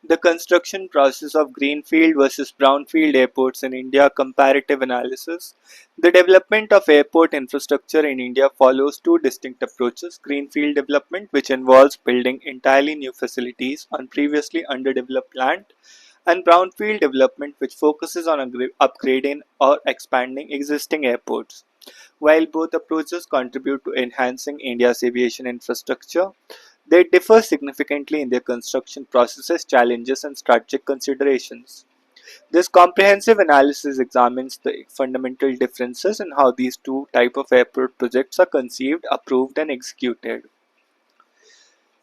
The construction process of Greenfield versus Brownfield airports in India comparative analysis. The development of airport infrastructure in India follows two distinct approaches: Greenfield development, which involves building entirely new facilities on previously underdeveloped land, and Brownfield development, which focuses on upgrading or expanding existing airports. While both approaches contribute to enhancing India's aviation infrastructure, they differ significantly in their construction processes, challenges, and strategic considerations. This comprehensive analysis examines the fundamental differences in how these two types of airport projects are conceived, approved, and executed.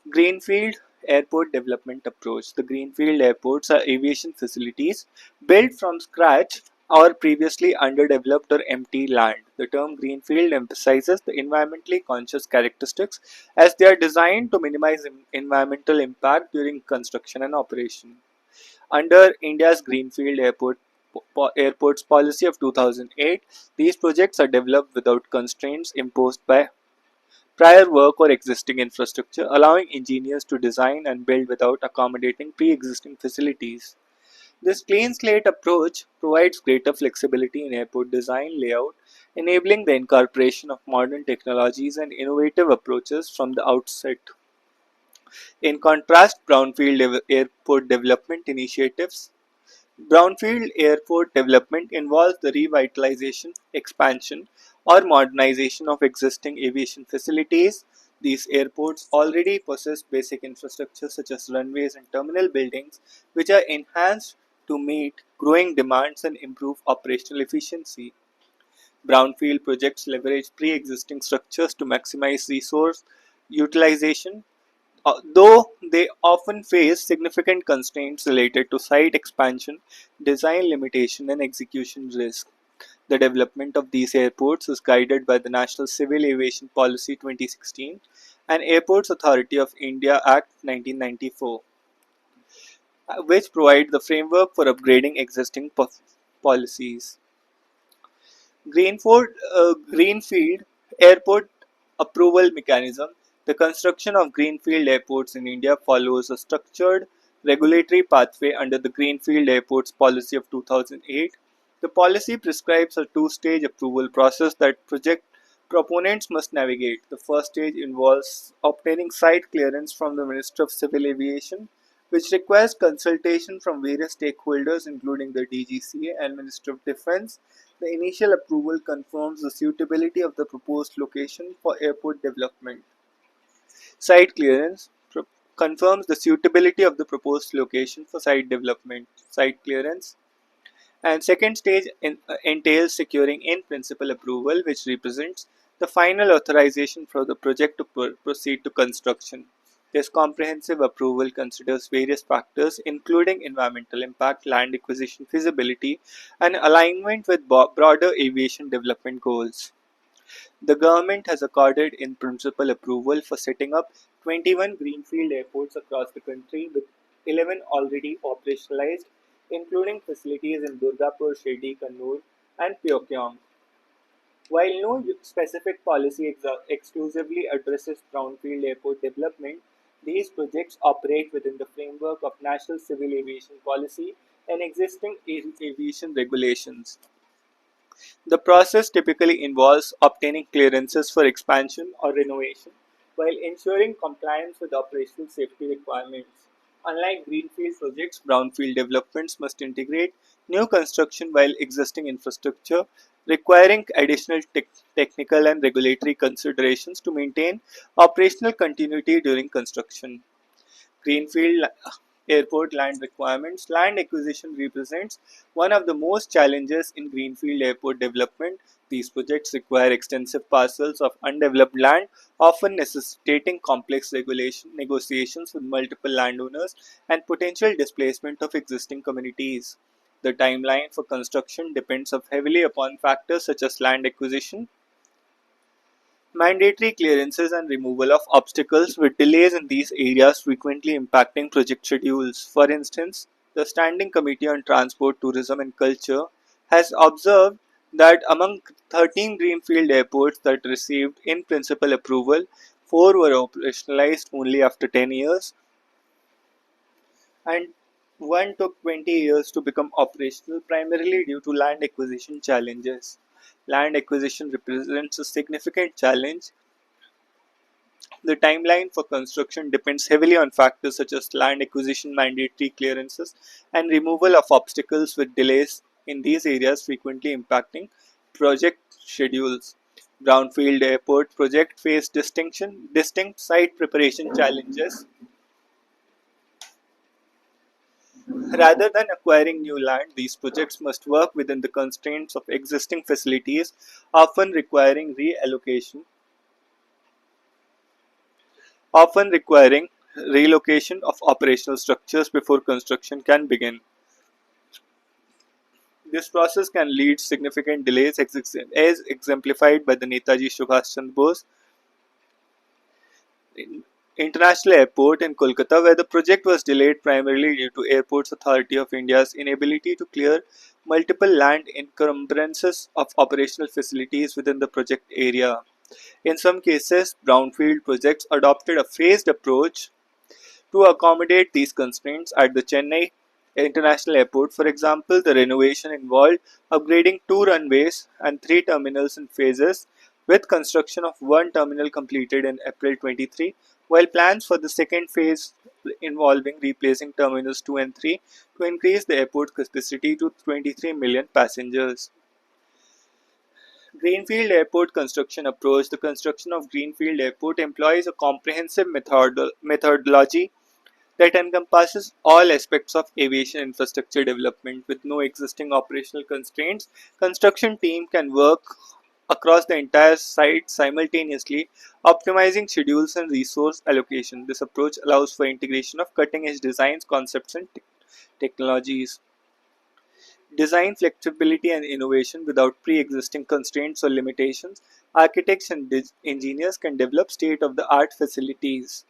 Greenfield Airport Development Approach. The Greenfield airports are aviation facilities built from scratch or previously underdeveloped or empty land. The term Greenfield emphasizes the environmentally conscious characteristics as they are designed to minimize environmental impact during construction and operation. Under India's Greenfield Airports Policy of 2008, these projects are developed without constraints imposed by prior work or existing infrastructure, allowing engineers to design and build without accommodating pre-existing facilities. This clean slate approach provides greater flexibility in airport design layout, enabling the incorporation of modern technologies and innovative approaches from the outset. In contrast, airport development initiatives. Brownfield airport development involves the revitalization, expansion, or modernization of existing aviation facilities. These airports already possess basic infrastructure such as runways and terminal buildings, which are enhanced to meet growing demands and improve operational efficiency. Brownfield projects leverage pre existing structures to maximize resource utilization, though they often face significant constraints related to site expansion, design limitation, and execution risk. The development of these airports is guided by the National Civil Aviation Policy 2016 and Airports Authority of India Act 1994, which provide the framework for upgrading existing policies. Greenfield Airport Approval Mechanism. The construction of greenfield airports in India follows a structured regulatory pathway under the Greenfield Airports Policy of 2008. The policy prescribes a two-stage approval process that project proponents must navigate. The first stage involves obtaining site clearance from the Minister of Civil Aviation, which requires consultation from various stakeholders including the DGCA and Minister of Defence. The initial approval confirms the suitability of the proposed location for airport development. Site clearance confirms the suitability of the proposed location for site development. Site clearance and second stage entails securing in-principle approval, which represents the final authorization for the project to proceed to construction. This comprehensive approval considers various factors, including environmental impact, land acquisition feasibility, and alignment with broader aviation development goals. The government has accorded in-principle approval for setting up 21 greenfield airports across the country, with 11 already operationalized, including facilities in Durgapur, Shirdi, Kannur, and Pyongyang. While no specific policy exclusively addresses brownfield airport development, these projects operate within the framework of National Civil Aviation Policy and existing aviation regulations. The process typically involves obtaining clearances for expansion or renovation while ensuring compliance with operational safety requirements. Unlike greenfield projects, brownfield developments must integrate new construction while existing infrastructure, requiring additional technical and regulatory considerations to maintain operational continuity during construction. Greenfield airport land requirements. Land acquisition represents one of the most challenges in greenfield airport development. These projects require extensive parcels of undeveloped land, often necessitating complex regulation negotiations with multiple landowners and potential displacement of existing communities. The timeline for construction depends heavily upon factors such as land acquisition, mandatory clearances, and removal of obstacles, with delays in these areas frequently impacting project schedules. For instance, the Standing Committee on Transport, Tourism and Culture has observed that among 13 greenfield airports that received in principle approval, 4 were operationalized only after 10 years, and One took 20 years to become operational, primarily due to land acquisition challenges. Land acquisition represents a significant challenge. The timeline for construction depends heavily on factors such as land acquisition, mandatory clearances, and removal of obstacles, with delays in these areas frequently impacting project schedules. Brownfield Airport project faced distinct site preparation challenges. Rather than acquiring new land, these projects must work within the constraints of existing facilities, often requiring reallocation, often requiring relocation of operational structures before construction can begin. This process can lead significant delays, as exemplified by the Netaji Subhash Chandra Bose International Airport in Kolkata, where the project was delayed primarily due to Airports Authority of India's inability to clear multiple land encumbrances of operational facilities within the project area. In some cases, brownfield projects adopted a phased approach to accommodate these constraints. At the Chennai International Airport, for example, the renovation involved upgrading two runways and three terminals in phases, with construction of one terminal completed in April 23, while plans for the second phase involving replacing terminals 2 and 3 to increase the airport capacity to 23 million passengers. Greenfield Airport construction approach. The construction of Greenfield Airport employs a comprehensive methodology that encompasses all aspects of aviation infrastructure development. With no existing operational constraints, construction team can work across the entire site simultaneously, optimizing schedules and resource allocation. This approach allows for integration of cutting-edge designs, concepts, and technologies. Design flexibility and innovation without pre-existing constraints or limitations. Architects and engineers can develop state-of-the-art facilities.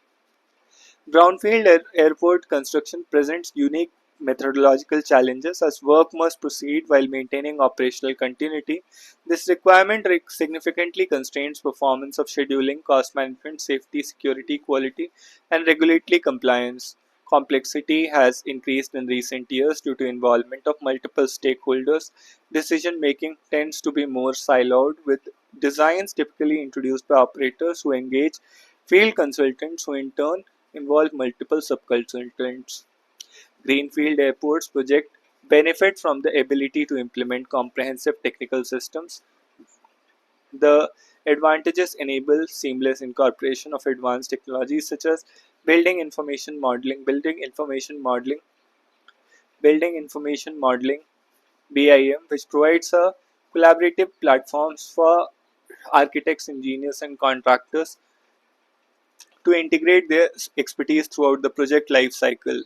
Brownfield Airport construction presents unique methodological challenges, as work must proceed while maintaining operational continuity. This requirement significantly constrains performance of scheduling, cost management, safety, security, quality, and regulatory compliance. Complexity has increased in recent years due to involvement of multiple stakeholders. Decision making tends to be more siloed, with designs typically introduced by operators who engage field consultants, who in turn involve multiple subconsultants. Greenfield Airports project benefit from the ability to implement comprehensive technical systems. The advantages enable seamless incorporation of advanced technologies such as building information modeling, building information modeling (BIM), which provides a collaborative platforms for architects, engineers, and contractors to integrate their expertise throughout the project life cycle.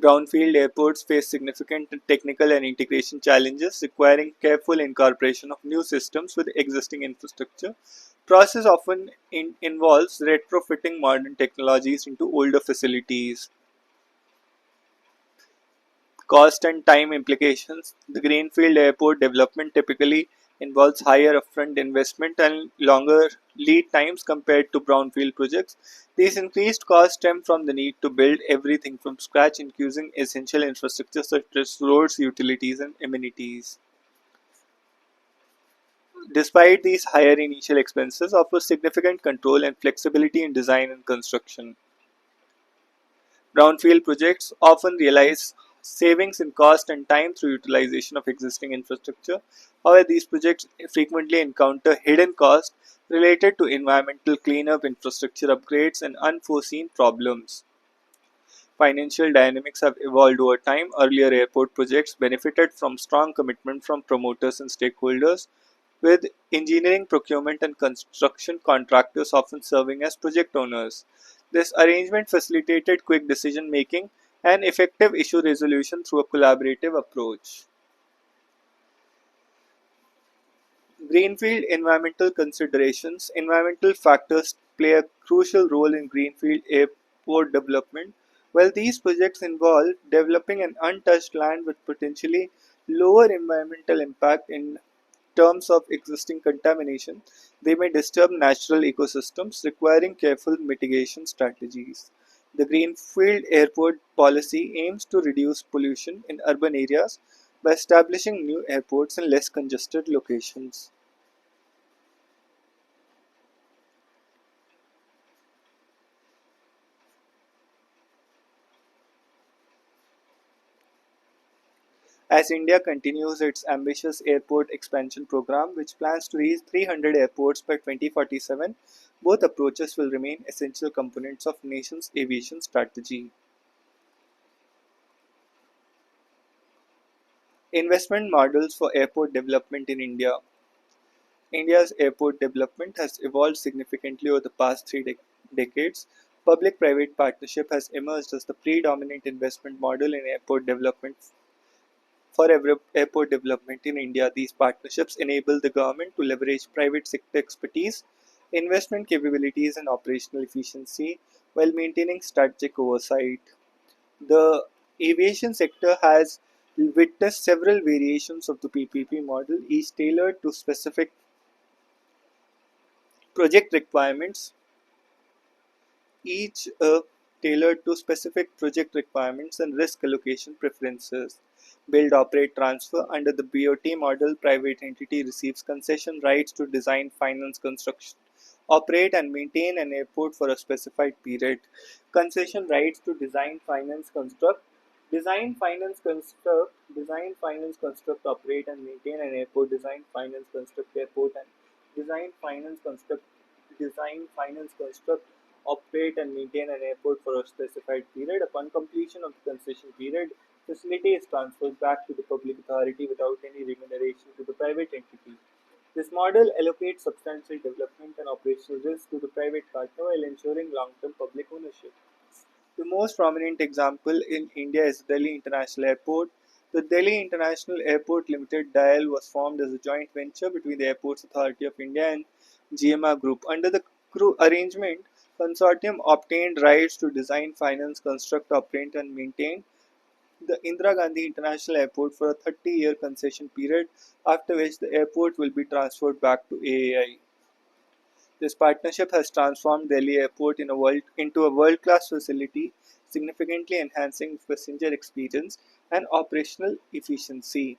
Brownfield airports face significant technical and integration challenges, requiring careful incorporation of new systems with existing infrastructure. Process often involves retrofitting modern technologies into older facilities. Cost and time implications. The Greenfield airport development typically involves higher upfront investment and longer lead times compared to brownfield projects. These increased costs stem from the need to build everything from scratch, including essential infrastructure such as roads, utilities, and amenities. Despite these higher initial expenses, offer significant control and flexibility in design and construction. Brownfield projects often realize savings in cost and time through utilization of existing infrastructure. However, these projects frequently encounter hidden costs related to environmental cleanup, infrastructure upgrades, and unforeseen problems. Financial dynamics have evolved over time. Earlier airport projects benefited from strong commitment from promoters and stakeholders, with engineering, procurement, and construction contractors often serving as project owners. This arrangement facilitated quick decision making and effective issue resolution through a collaborative approach. Greenfield environmental considerations. Environmental factors play a crucial role in greenfield airport development. While these projects involve developing an untouched land with potentially lower environmental impact in terms of existing contamination, they may disturb natural ecosystems, requiring careful mitigation strategies. The Greenfield Airport policy aims to reduce pollution in urban areas by establishing new airports in less congested locations. As India continues its ambitious airport expansion program, which plans to reach 300 airports by 2047, both approaches will remain essential components of nation's aviation strategy. Investment models for airport development in India. India's airport development has evolved significantly over the past decades. Public-private partnership has emerged as the predominant investment model in airport development. For airport development in India, these partnerships enable the government to leverage private sector expertise, investment capabilities, and operational efficiency while maintaining strategic oversight. The aviation sector has witnessed several variations of the PPP model, each tailored to specific project requirements each tailored to specific project requirements and risk allocation preferences. Build, operate, transfer. Under the BOT model, private entity receives concession rights to design, finance, construction, operate and maintain an airport for a specified period. Concession rights to design, finance, construct. Operate and maintain an airport. Design, finance, construct, operate and maintain an airport for a specified period. Upon completion of the concession period, facility is transferred back to the public authority without any remuneration to the private entity. This model allocates substantial development and operational risk to the private partner while ensuring long-term public ownership. The most prominent example in India is Delhi International Airport. The Delhi International Airport Limited (DIAL) was formed as a joint venture between the Airports Authority of India and GMR Group. Under the arrangement, consortium obtained rights to design, finance, construct, operate, and maintain the Indira Gandhi International Airport for a 30-year concession period, after which the airport will be transferred back to AAI. This partnership has transformed Delhi Airport into a world-class facility, significantly enhancing passenger experience and operational efficiency.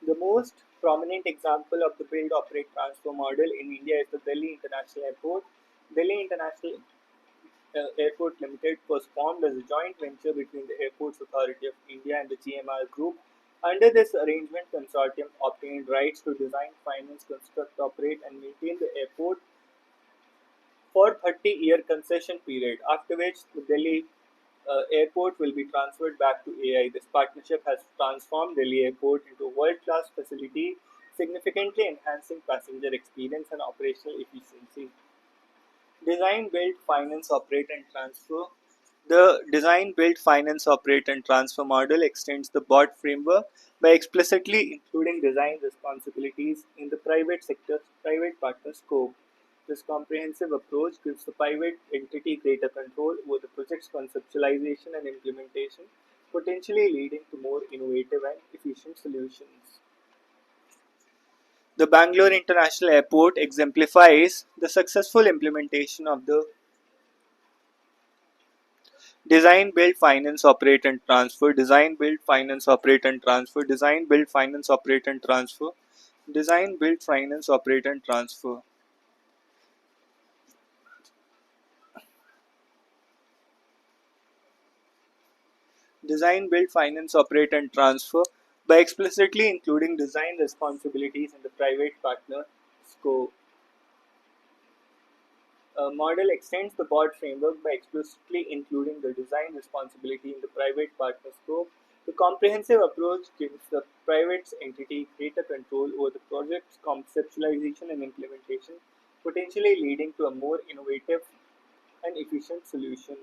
The most prominent example of the build, operate, transfer model in India is the Delhi International Airport. Delhi International Airport Limited was formed as a joint venture between the Airports Authority of India and the GMR Group. Under this arrangement, consortium obtained rights to design, finance, construct, operate, and maintain the airport for 30-year concession period, after which the Delhi airport will be transferred back to AI. This partnership has transformed Delhi Airport into a world-class facility, significantly enhancing passenger experience and operational efficiency. Design, build, finance, operate, and transfer. The design, build, finance, operate, and transfer model extends the BOT framework by explicitly including design responsibilities in the private partner scope. This comprehensive approach gives the private entity greater control over the project's conceptualization and implementation, potentially leading to more innovative and efficient solutions. The Bangalore International Airport exemplifies the successful implementation of the design, build, finance, operate, and transfer. Design, build, finance, operate, and transfer. Design, build, finance, operate, and transfer. Design, build, finance, operate, and transfer. Design, build, finance, operate, and transfer by explicitly including design responsibilities in the private partner scope. A model extends the BOD framework by explicitly including the design responsibility in the private partner scope. The comprehensive approach gives the private entity greater control over the project's conceptualization and implementation, potentially leading to a more innovative and efficient solution.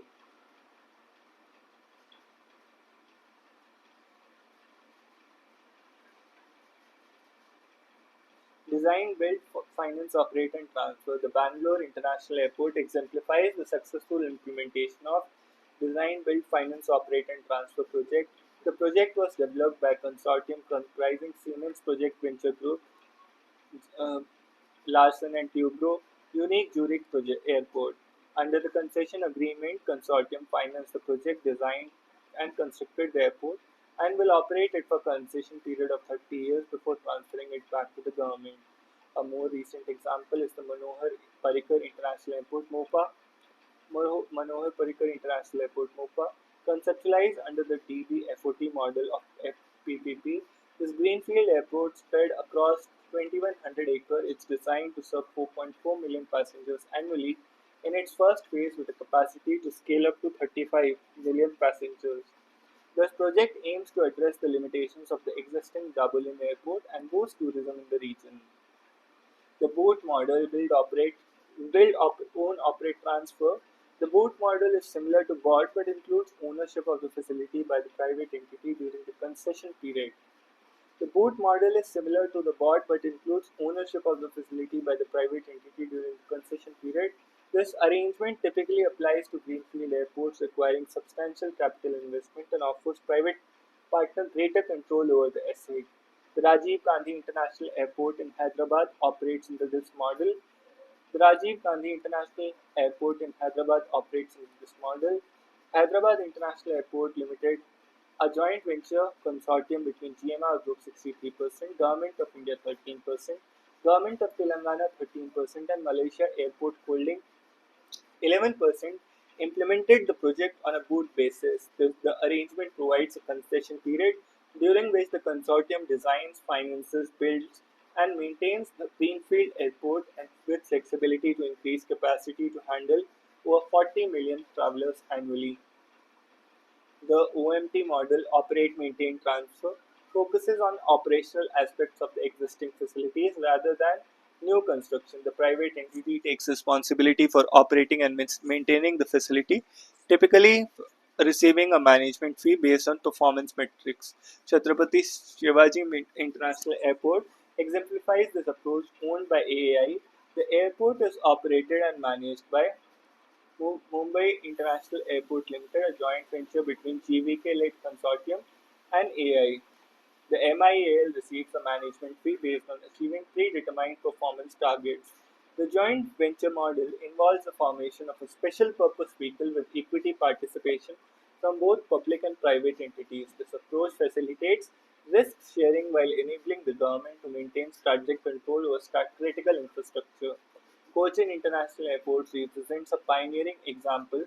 Design, build, finance, operate, and transfer. The Bangalore International Airport exemplifies the successful implementation of design, build, finance, operate, and transfer project. The project was developed by a consortium comprising Siemens Project Venture Group, uh, Larsen and Toubro, Unique Zurich Project Airport. Under the concession agreement, consortium financed the project, designed and constructed the airport, and will operate it for a concession period of 30 years before transferring it back to the government. A more recent example is the Manohar Parrikar International Airport (MOPA), Manohar Parrikar International Airport (MOPA), conceptualized under the DBFOT model of PPP. This greenfield airport spread across 2,100 acres. It's designed to serve 4.4 million passengers annually in its first phase with a capacity to scale up to 35 million passengers. This project aims to address the limitations of the existing Dublin airport and boost tourism in the region. The boat model own operate transfer. The boat model is similar to BOT but includes ownership of the facility by the private entity during the concession period. The boat model is similar to the BOT but includes ownership of the facility by the private entity during the concession period. This arrangement typically applies to greenfield airports requiring substantial capital investment and offers private partners greater control over the asset. The Rajiv Gandhi International Airport in Hyderabad operates under this model. The Rajiv Gandhi International Airport in Hyderabad operates under this model. Hyderabad International Airport Limited, a joint venture consortium between GMR Group 63%, Government of India 13%, Government of Telangana 13%, and Malaysia Airport Holding 11%, implemented the project on a boot basis. The arrangement provides a concession period during which the consortium designs, finances, builds, and maintains the greenfield airport and with flexibility to increase capacity to handle over 40 million travelers annually. The OMT model, operate, maintain, transfer, focuses on operational aspects of the existing facilities rather than new construction. The private entity takes responsibility for operating and maintaining the facility, typically receiving a management fee based on performance metrics. Chhatrapati Shivaji International Airport exemplifies this approach. Owned by AAI, the airport is operated and managed by Mumbai International Airport Limited, a joint venture between GVK-led consortium and AI. The MIAL receives a management fee based on achieving predetermined performance targets. The joint venture model involves the formation of a special purpose vehicle with equity participation from both public and private entities. This approach facilitates risk sharing while enabling the government to maintain strategic control over critical infrastructure. Cochin International Airport represents a pioneering example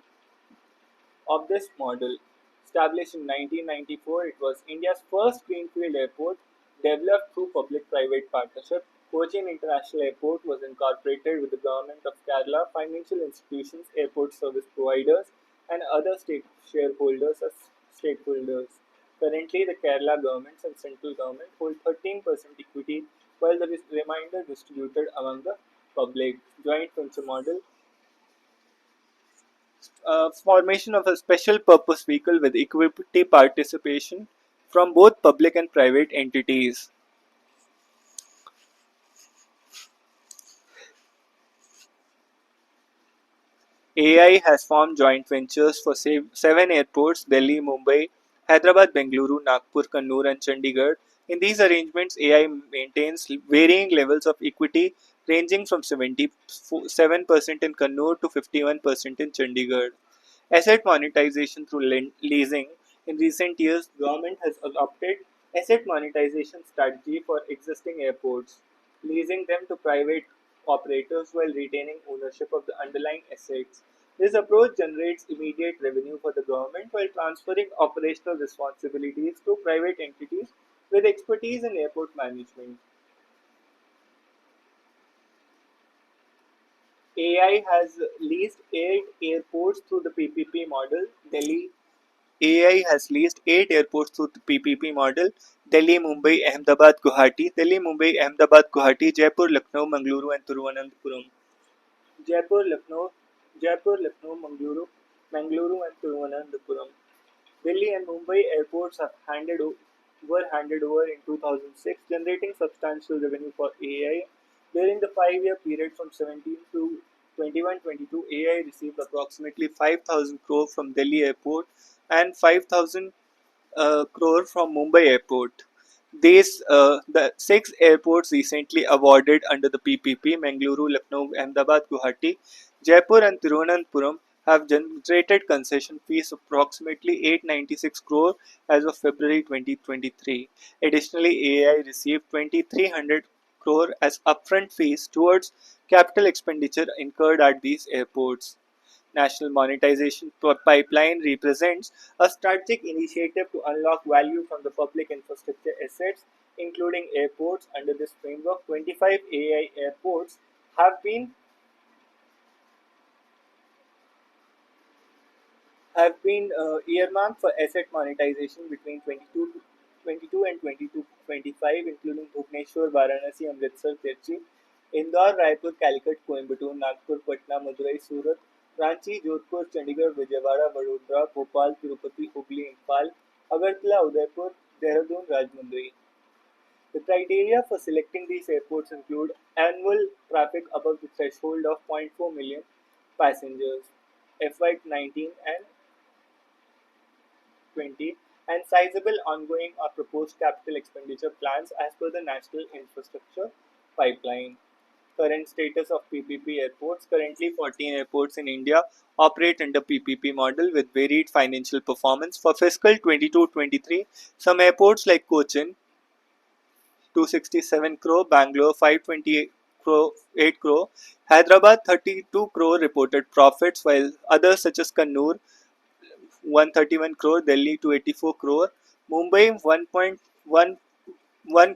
of this model. Established in 1994, it was India's first greenfield airport developed through public-private partnership. Cochin International Airport was incorporated with the Government of Kerala, financial institutions, airport service providers, and other state shareholders as stakeholders. Currently, the Kerala government and central government hold 13% equity, while the remainder distributed among the public. Joint venture model, formation of a special purpose vehicle with equity participation from both public and private entities. AI has formed joint ventures for seven airports: Delhi, Mumbai, Hyderabad, Bengaluru, Nagpur, Kannur, and Chandigarh. In these arrangements, AI maintains varying levels of equity ranging from 77% in Kannur to 51% in Chandigarh. Asset monetization through leasing. In recent years, government has adopted asset monetization strategy for existing airports, leasing them to private operators while retaining ownership of the underlying assets. This approach generates immediate revenue for the government while transferring operational responsibilities to private entities with expertise in airport management. AI has leased 8 airports through the PPP model. Delhi AI has leased 8 airports through the PPP model: Delhi, Mumbai, Ahmedabad, Guwahati, Delhi, Mumbai, Ahmedabad, Guwahati, Jaipur, Lucknow, Mangaluru, and Thiruvananthapuram. Jaipur, Lucknow, Mangaluru, and Thiruvananthapuram. Delhi and Mumbai airports were handed over in 2006, generating substantial revenue for AI. During the 5-year period from 17 to 21-22, AI received approximately 5,000 crore from Delhi Airport and 5,000 crore from Mumbai Airport. The six airports recently awarded under the PPP, Mangaluru, Lucknow, Ahmedabad, Guwahati, Jaipur, and Thiruvananthapuram, have generated concession fees of approximately 896 crore as of February 2023. Additionally, AAI received 2300 crore as upfront fees towards capital expenditure incurred at these airports. National Monetization Pipeline represents a strategic initiative to unlock value from the public infrastructure assets, including airports. Under this framework, 25 AI airports have been earmarked for asset monetization between 22 and 22-25, including Bhubaneswar, Varanasi, Amritsar, Tirchi, Indore, Raipur, Calicut, Coimbatore, Nagpur, Patna, Madurai, Surat, Ranchi, Jodhpur, Chandigarh, Vijayawada, Vadodara, Bhopal, Tirupati, Hubli, Impal, Agartala, Udaipur, Dehradun, Rajahmundry. The criteria for selecting these airports include annual traffic above the threshold of 0.4 million passengers, FY19 and 20, and sizable ongoing or proposed capital expenditure plans as per the National Infrastructure Pipeline. Current status of PPP airports. Currently, 14 airports in India operate under PPP model with varied financial performance. For fiscal 22-23, some airports like Cochin, 267 crore, Bangalore, 528 crore, 8 crore, Hyderabad, 32 crore reported profits, while others such as Kannur, 131 crore, Delhi 284 crore, Mumbai 1.11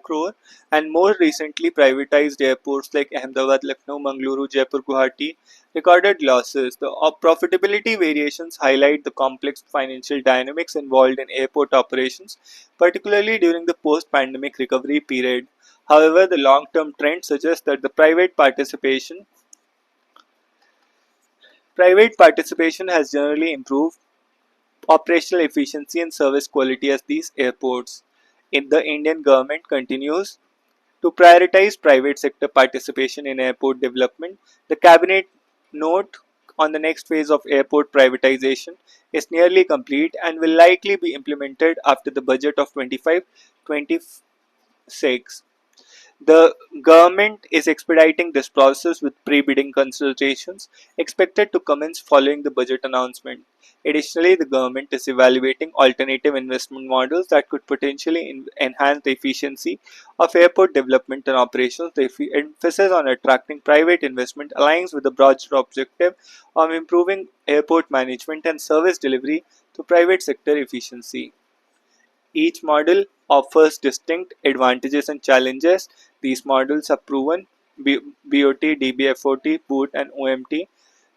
crore, and more recently privatized airports like Ahmedabad, Lucknow, Mangaluru, Jaipur, Guwahati recorded losses. The profitability variations highlight the complex financial dynamics involved in airport operations, particularly during the post-pandemic recovery period. However, the long-term trend suggests that the private participation has generally improved operational efficiency and service quality as these airports. In the Indian government continues to prioritize private sector participation in airport development. The cabinet note on the next phase of airport privatization is nearly complete and will likely be implemented after the budget of 25-26. The government is expediting this process with pre-bidding consultations expected to commence following the budget announcement. Additionally, the government is evaluating alternative investment models that could potentially enhance the efficiency of airport development and operations. The emphasis on attracting private investment aligns with the broader objective of improving airport management and service delivery to private sector efficiency. Each model offers distinct advantages and challenges. These models have proven BOT, DBFOT, BOOT, and OMT.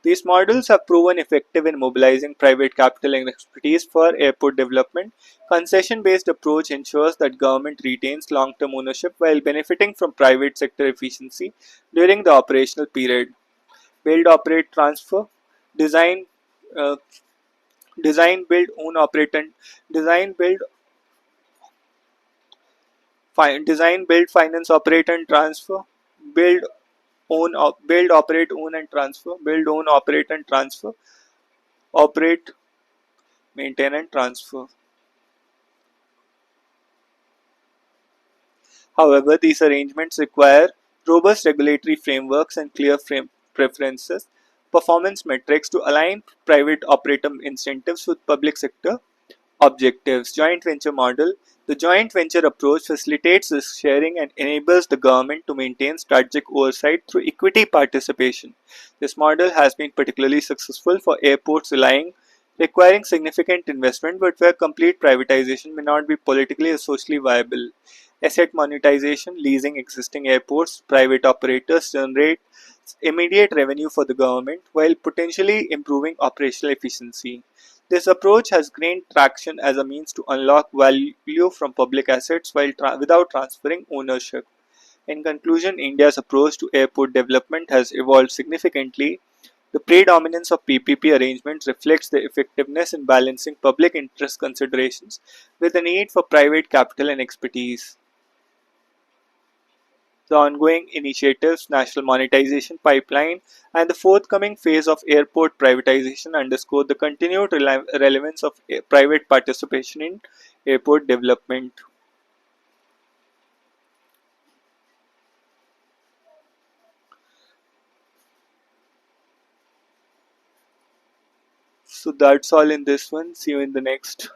These models have proven effective in mobilizing private capital and expertise for airport development. Concession-based approach ensures that government retains long-term ownership while benefiting from private sector efficiency during the operational period. Build, operate, transfer, design, uh, design, build, own, operate, and design, build, design, build, finance, operate and transfer, build, build, operate, own and transfer, build, own, operate and transfer, operate, maintain and transfer. However, these arrangements require robust regulatory frameworks and clear preferences, performance metrics to align private operator incentives with public sector objectives. Joint venture model. The joint venture approach facilitates risk sharing and enables the government to maintain strategic oversight through equity participation. This model has been particularly successful for airports requiring significant investment but where complete privatization may not be politically or socially viable. Asset monetization, leasing existing airports, private operators generate immediate revenue for the government while potentially improving operational efficiency. This approach has gained traction as a means to unlock value from public assets without transferring ownership. In conclusion, India's approach to airport development has evolved significantly. The predominance of PPP arrangements reflects the effectiveness in balancing public interest considerations with the need for private capital and expertise. The ongoing initiatives, national monetization pipeline, and the forthcoming phase of airport privatization underscore the continued relevance of private participation in airport development. So that's all in this one. See you in the next.